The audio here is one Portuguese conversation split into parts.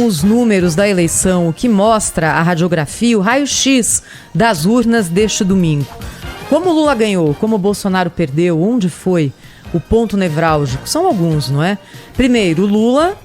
Os números da eleição, o que mostra a radiografia, o raio-x das urnas deste domingo. Como Lula ganhou, como Bolsonaro perdeu, onde foi o ponto nevrálgico? São alguns, não é? Primeiro, Lula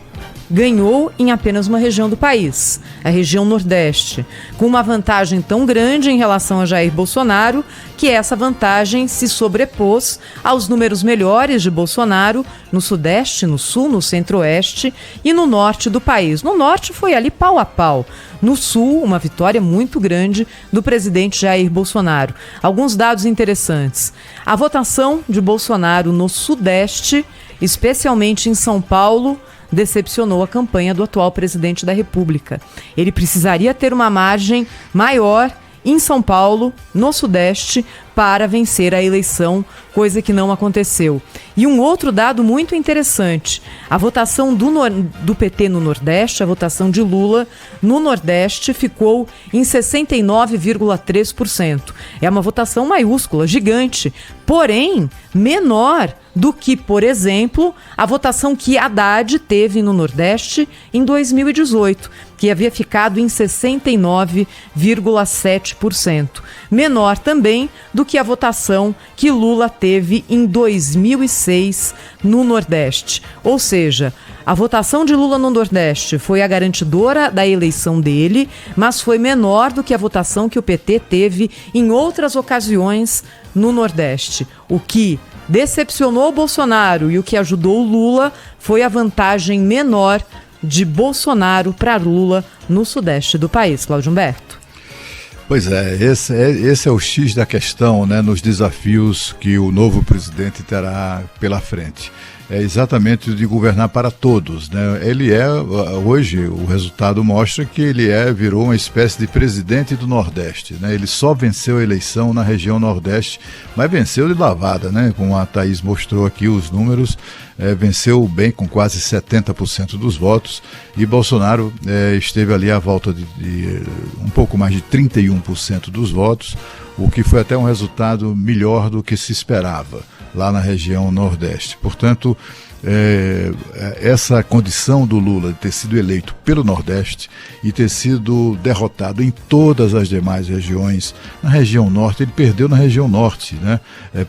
ganhou em apenas uma região do país, a região Nordeste, com uma vantagem tão grande em relação a Jair Bolsonaro, que essa vantagem se sobrepôs aos números melhores de Bolsonaro no Sudeste, no Sul, no Centro-Oeste e no Norte do país. No Norte foi ali pau a pau. No Sul, uma vitória muito grande do presidente Jair Bolsonaro. Alguns dados interessantes. A votação de Bolsonaro no Sudeste, especialmente em São Paulo, decepcionou a campanha do atual presidente da República. Ele precisaria ter uma margem maior em São Paulo, no Sudeste, para vencer a eleição, coisa que não aconteceu. E um outro dado muito interessante, a votação do PT no Nordeste, a votação de Lula no Nordeste ficou em 69,3%. É uma votação maiúscula, gigante, porém menor do que, por exemplo, a votação que Haddad teve no Nordeste em 2018, que havia ficado em 69,7%. Menor também do que a votação que Lula teve em 2006 no Nordeste. Ou seja, a votação de Lula no Nordeste foi a garantidora da eleição dele, mas foi menor do que a votação que o PT teve em outras ocasiões no Nordeste. O que decepcionou o Bolsonaro e o que ajudou o Lula foi a vantagem menor de Bolsonaro para Lula no Sudeste do país. Cláudio Humberto. Pois é, esse é o X da questão, né, nos desafios que o novo presidente terá pela frente. É exatamente de governar para todos, né? Ele hoje o resultado mostra que ele virou uma espécie de presidente do Nordeste, né? Ele só venceu a eleição na região Nordeste, mas venceu de lavada, né? Como a Thaís mostrou aqui os números, venceu bem com quase 70% dos votos, e Bolsonaro esteve ali à volta de um pouco mais de 31% dos votos, o que foi até um resultado melhor do que se esperava lá na região Nordeste. Portanto, essa condição do Lula de ter sido eleito pelo Nordeste e ter sido derrotado em todas as demais regiões, na região Norte, ele perdeu na região Norte, né?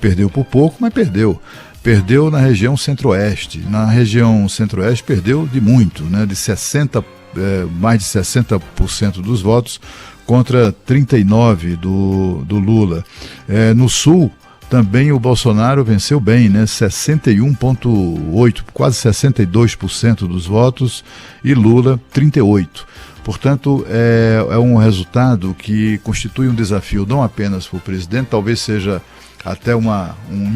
Perdeu por pouco, mas perdeu. Perdeu na região Centro-Oeste. Na região Centro-Oeste perdeu de muito, né? De mais de 60% dos votos contra 39% do Lula. No Sul, também o Bolsonaro venceu bem, né? 61,8%, quase 62% dos votos, e Lula 38%. Portanto, é um resultado que constitui um desafio não apenas para o presidente, talvez seja até um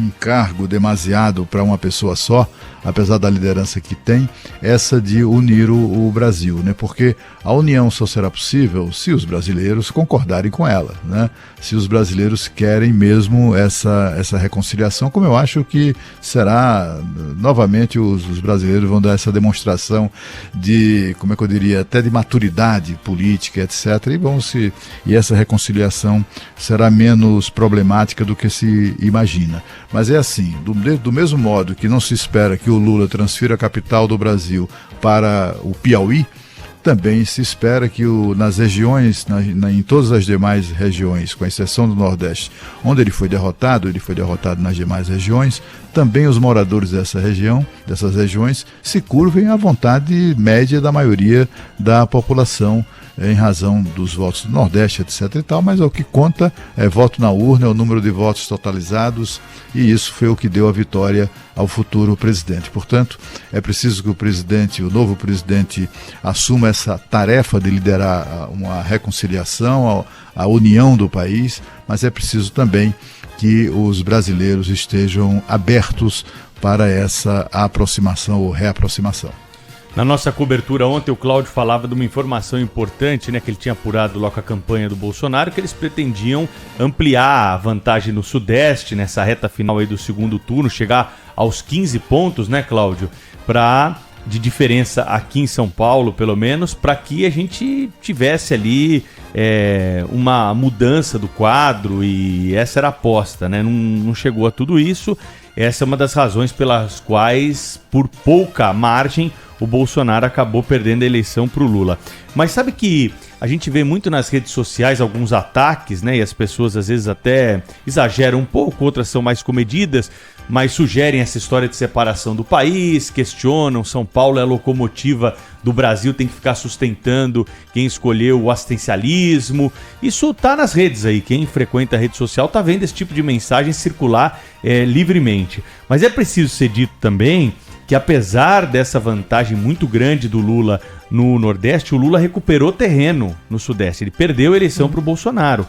encargo demasiado para uma pessoa só, apesar da liderança que tem, essa de unir o Brasil, né? Porque a união só será possível se os brasileiros concordarem com ela, né? Se os brasileiros querem mesmo essa reconciliação, como eu acho que será, novamente os brasileiros vão dar essa demonstração de, como é que eu diria, até de maturidade política, etc. E essa reconciliação será menos problemática do que se imagina. Mas é assim, do mesmo modo que não se espera que o Lula transfira a capital do Brasil para o Piauí, também se espera que nas regiões, em todas as demais regiões, com exceção do Nordeste, onde ele foi derrotado nas demais regiões, também os moradores dessas regiões, se curvem à vontade média da maioria da população, em razão dos votos do Nordeste, etc. e tal, mas o que conta é voto na urna, é o número de votos totalizados, e isso foi o que deu a vitória ao futuro presidente. Portanto, é preciso que o novo presidente assuma essa tarefa de liderar uma reconciliação, a união do país, mas é preciso também que os brasileiros estejam abertos para essa aproximação ou reaproximação. Na nossa cobertura ontem, o Cláudio falava de uma informação importante, né, que ele tinha apurado logo a campanha do Bolsonaro, que eles pretendiam ampliar a vantagem no Sudeste, nessa reta final aí do segundo turno, chegar aos 15 pontos, né, Cláudio, de diferença aqui em São Paulo, pelo menos, para que a gente tivesse ali uma mudança do quadro, e essa era a aposta, né? Não chegou a tudo isso. Essa é uma das razões pelas quais, por pouca margem, o Bolsonaro acabou perdendo a eleição para o Lula. Mas sabe que a gente vê muito nas redes sociais alguns ataques, né? E as pessoas às vezes até exageram um pouco, outras são mais comedidas, mas sugerem essa história de separação do país, questionam, São Paulo é a locomotiva do Brasil, tem que ficar sustentando quem escolheu o assistencialismo. Isso tá nas redes aí, quem frequenta a rede social tá vendo esse tipo de mensagem circular livremente. Mas é preciso ser dito também que apesar dessa vantagem muito grande do Lula no Nordeste, o Lula recuperou terreno no Sudeste. Ele perdeu a eleição para o Bolsonaro.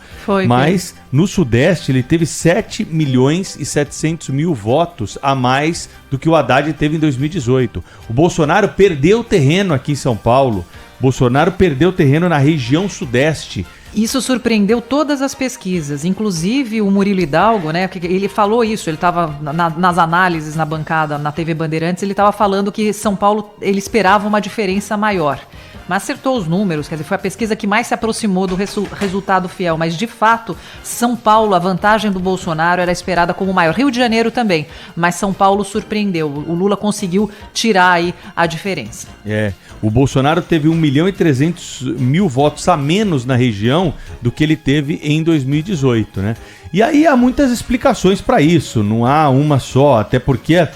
Mas no Sudeste ele teve 7.700.000 votos a mais do que o Haddad teve em 2018. O Bolsonaro perdeu terreno aqui em São Paulo. Bolsonaro perdeu terreno na região Sudeste. Isso surpreendeu todas as pesquisas, inclusive o Murilo Hidalgo, né? Ele falou isso, ele estava nas análises na bancada, na TV Bandeirantes, ele estava falando que São Paulo, ele esperava uma diferença maior. Mas acertou os números, quer dizer, foi a pesquisa que mais se aproximou do resultado fiel. Mas, de fato, São Paulo, a vantagem do Bolsonaro era esperada como maior. Rio de Janeiro também, mas São Paulo surpreendeu. O Lula conseguiu tirar aí a diferença. O Bolsonaro teve 1.300.000 votos a menos na região do que ele teve em 2018, né? E aí há muitas explicações para isso, não há uma só, até porque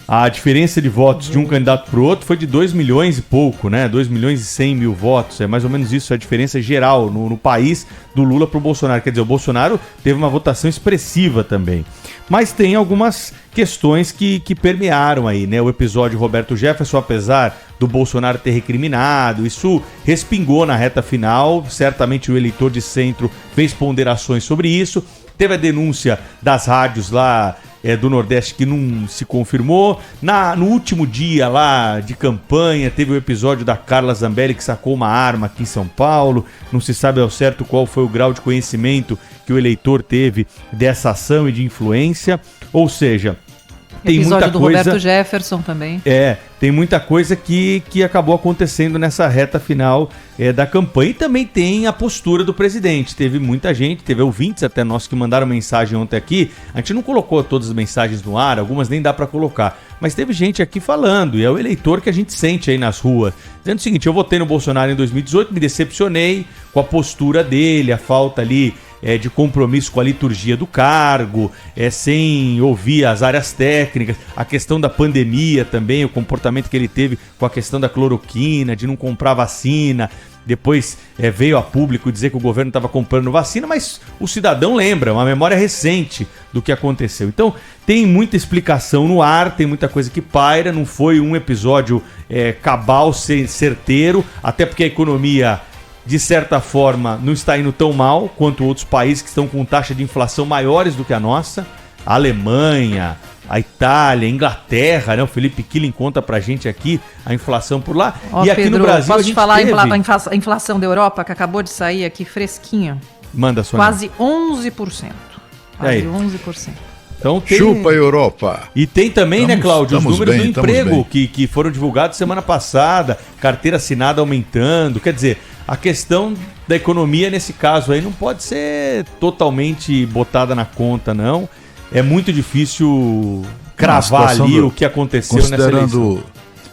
a diferença de votos de um candidato para o outro foi de 2 milhões e pouco, né? 2.100.000 votos. É mais ou menos isso a diferença geral no país do Lula para o Bolsonaro. Quer dizer, o Bolsonaro teve uma votação expressiva também. Mas tem algumas questões que permearam aí, né? O episódio Roberto Jefferson, apesar do Bolsonaro ter recriminado, isso respingou na reta final. Certamente o eleitor de centro fez ponderações sobre isso. Teve a denúncia das rádios lá do Nordeste que não se confirmou. No último dia lá de campanha, teve o episódio da Carla Zambelli que sacou uma arma aqui em São Paulo. Não se sabe ao certo qual foi o grau de conhecimento que o eleitor teve dessa ação e de influência. Ou seja, tem episódio muita do coisa... Roberto Jefferson também. Tem muita coisa que acabou acontecendo nessa reta final da campanha. E também tem a postura do presidente. Teve muita gente, teve ouvintes até nossos que mandaram mensagem ontem aqui. A gente não colocou todas as mensagens no ar, algumas nem dá para colocar. Mas teve gente aqui falando, e é o eleitor que a gente sente aí nas ruas. Dizendo o seguinte, eu votei no Bolsonaro em 2018, me decepcionei com a postura dele, a falta ali de compromisso com a liturgia do cargo, sem ouvir as áreas técnicas, a questão da pandemia também, o comportamento que ele teve com a questão da cloroquina, de não comprar vacina. Depois veio a público dizer que o governo estava comprando vacina, mas o cidadão lembra, uma memória recente do que aconteceu. Então tem muita explicação no ar, tem muita coisa que paira, não foi um episódio cabal, certeiro, até porque a economia, de certa forma, não está indo tão mal quanto outros países que estão com taxa de inflação maiores do que a nossa. A Alemanha, a Itália, a Inglaterra, né? O Felipe Killing conta pra gente aqui a inflação por lá. E aqui Pedro, no Brasil posso te falar a inflação da Europa, que acabou de sair aqui fresquinha? Manda, Sônia. Quase 11%. Quase 11%. Então chupa a Europa. E tem também, né, Cláudio, os números do emprego que foram divulgados semana passada, carteira assinada aumentando. Quer dizer, a questão da economia nesse caso aí não pode ser totalmente botada na conta, não. É muito difícil cravar ali o que aconteceu nessa eleição.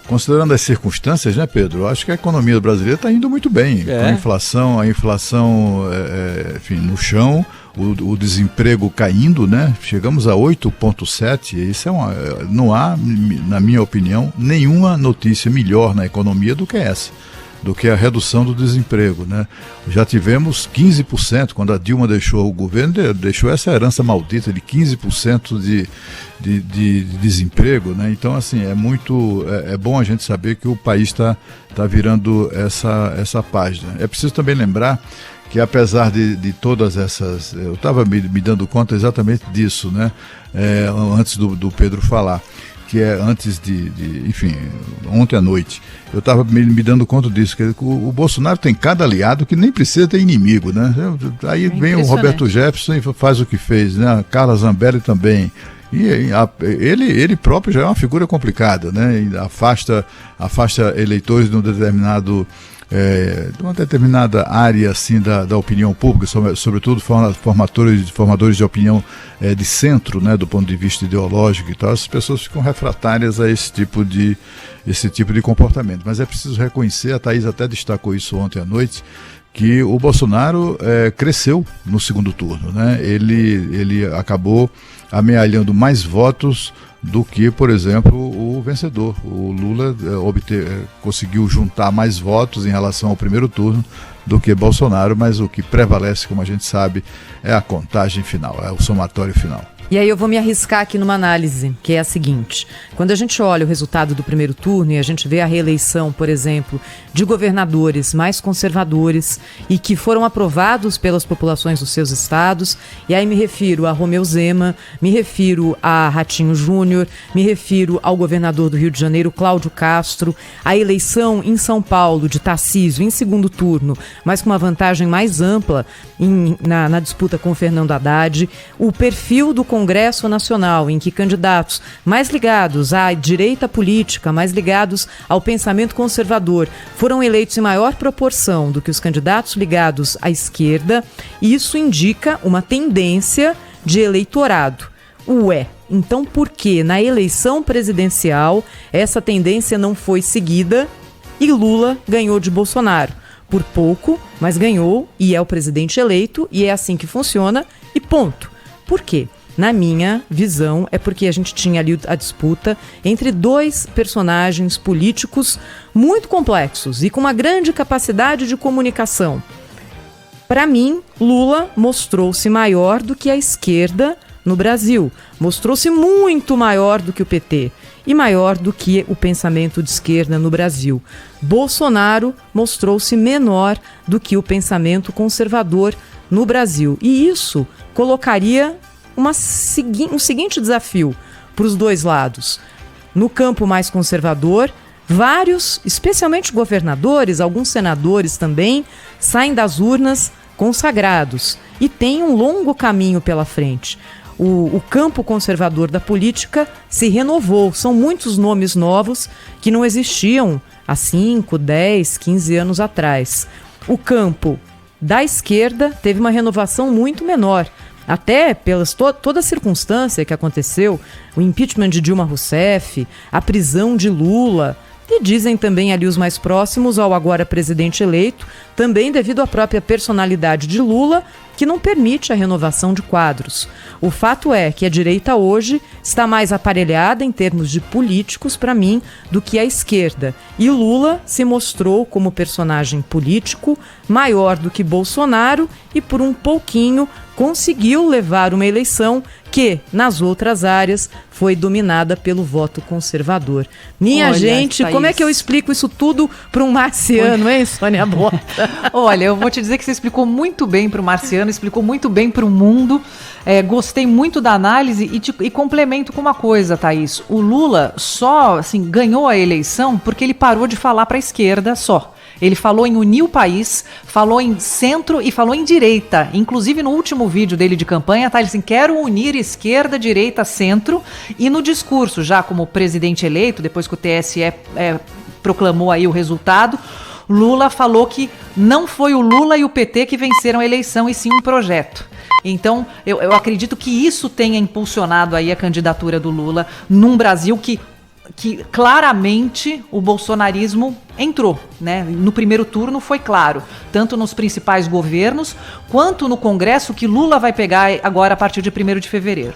Considerando as circunstâncias, né, Pedro? Acho que a economia brasileira está indo muito bem. Com a inflação enfim, no chão, o desemprego caindo, né? Chegamos a 8,7%. Isso não há, na minha opinião, nenhuma notícia melhor na economia do que essa, do que a redução do desemprego, né? Já tivemos 15%, quando a Dilma deixou o governo, deixou essa herança maldita de 15% de desemprego, né? Então, assim, é bom a gente saber que o país está virando essa página. É preciso também lembrar que, apesar de todas essas... Eu estava me dando conta exatamente disso, né? Antes do Pedro falar, que é antes enfim, ontem à noite, eu estava me dando conta disso, que o Bolsonaro tem cada aliado que nem precisa ter inimigo, né? Aí vem o Roberto Jefferson e faz o que fez, né? A Carla Zambelli também. E ele próprio já é uma figura complicada, né? E afasta eleitores de um determinado de uma determinada área assim da opinião pública, sobretudo formadores de opinião de centro, né, do ponto de vista ideológico e tal, as pessoas ficam refratárias a esse tipo de comportamento. Mas é preciso reconhecer, a Thaís até destacou isso ontem à noite, que o Bolsonaro cresceu no segundo turno, né? Ele acabou amealhando mais votos do que, por exemplo, o vencedor. O Lula conseguiu juntar mais votos em relação ao primeiro turno do que Bolsonaro, mas o que prevalece, como a gente sabe, é a contagem final, é o somatório final. E aí eu vou me arriscar aqui numa análise, que é a seguinte: quando a gente olha o resultado do primeiro turno e a gente vê a reeleição, por exemplo, de governadores mais conservadores e que foram aprovados pelas populações dos seus estados, e aí me refiro a Romeu Zema, me refiro a Ratinho Júnior, me refiro ao governador do Rio de Janeiro, Cláudio Castro, a eleição em São Paulo de Tarcísio em segundo turno, mas com uma vantagem mais ampla na disputa com o Fernando Haddad, o perfil do Congresso Nacional, em que candidatos mais ligados à direita política, mais ligados ao pensamento conservador, foram eleitos em maior proporção do que os candidatos ligados à esquerda, e isso indica uma tendência de eleitorado. Então por que na eleição presidencial essa tendência não foi seguida e Lula ganhou de Bolsonaro? Por pouco, mas ganhou e é o presidente eleito, e é assim que funciona, e ponto. Por quê? Na minha visão, é porque a gente tinha ali a disputa entre dois personagens políticos muito complexos e com uma grande capacidade de comunicação. Para mim, Lula mostrou-se maior do que a esquerda no Brasil, mostrou-se muito maior do que o PT e maior do que o pensamento de esquerda no Brasil. Bolsonaro mostrou-se menor do que o pensamento conservador no Brasil. E isso colocaria um seguinte desafio para os dois lados. No campo mais conservador, vários, especialmente governadores, alguns senadores também, saem das urnas consagrados e têm um longo caminho pela frente. O campo conservador da política se renovou. São muitos nomes novos que não existiam há 5, 10, 15 anos atrás. O campo da esquerda teve uma renovação muito menor, até pelas toda a circunstância que aconteceu, o impeachment de Dilma Rousseff, a prisão de Lula, e dizem também ali os mais próximos ao agora presidente eleito, também devido à própria personalidade de Lula, que não permite a renovação de quadros. O fato é que a direita hoje está mais aparelhada em termos de políticos, para mim, do que a esquerda. E Lula se mostrou como personagem político maior do que Bolsonaro e, por um pouquinho, conseguiu levar uma eleição que, nas outras áreas, foi dominada pelo voto conservador. Minha gente, Thaís, como é que eu explico isso tudo para um marciano, hein, Sônia Bota? Olha, eu vou te dizer que você explicou muito bem para o marciano, explicou muito bem para o mundo. Gostei muito da análise e complemento com uma coisa, Thaís. O Lula só ganhou a eleição porque ele parou de falar para a esquerda só. Ele falou em unir o país, falou em centro e falou em direita. Inclusive, no último vídeo dele de campanha, tá ele assim: quero unir esquerda, direita, centro. E no discurso, já como presidente eleito, depois que o TSE proclamou aí o resultado, Lula falou que não foi o Lula e o PT que venceram a eleição, e sim um projeto. Então, eu acredito que isso tenha impulsionado aí a candidatura do Lula num Brasil que claramente o bolsonarismo entrou, né? No primeiro turno foi claro, tanto nos principais governos quanto no Congresso, que Lula vai pegar agora a partir de 1º de fevereiro.